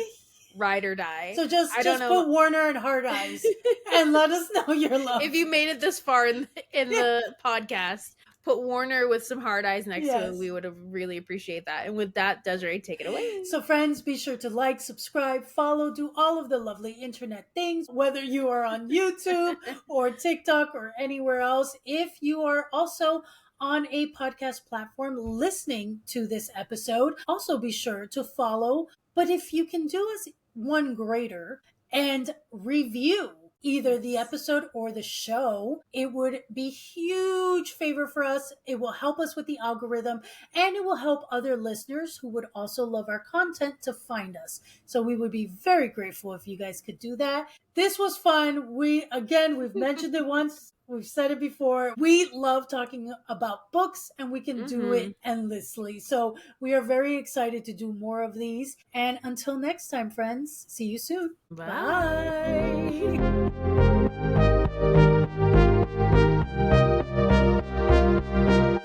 ride or die. So just put Warner and hard eyes and let us know your love. If you made it this far in the podcast, put Warner with some hard eyes next to it. We would have really appreciate that. And with that, Desiree, take it away. So friends, be sure to like, subscribe, follow, do all of the lovely internet things, whether you are on YouTube or TikTok or anywhere else. If you are also on a podcast platform listening to this episode, also be sure to follow. But if you can do us one greater and review either the episode or the show, it would be huge favor for us. It will help us with the algorithm, and it will help other listeners who would also love our content to find us. So we would be very grateful if you guys could do that. This was fun. We've mentioned it once. We've said it before. We love talking about books, and we can do it endlessly. So we are very excited to do more of these. And until next time, friends, see you soon. Bye. Bye.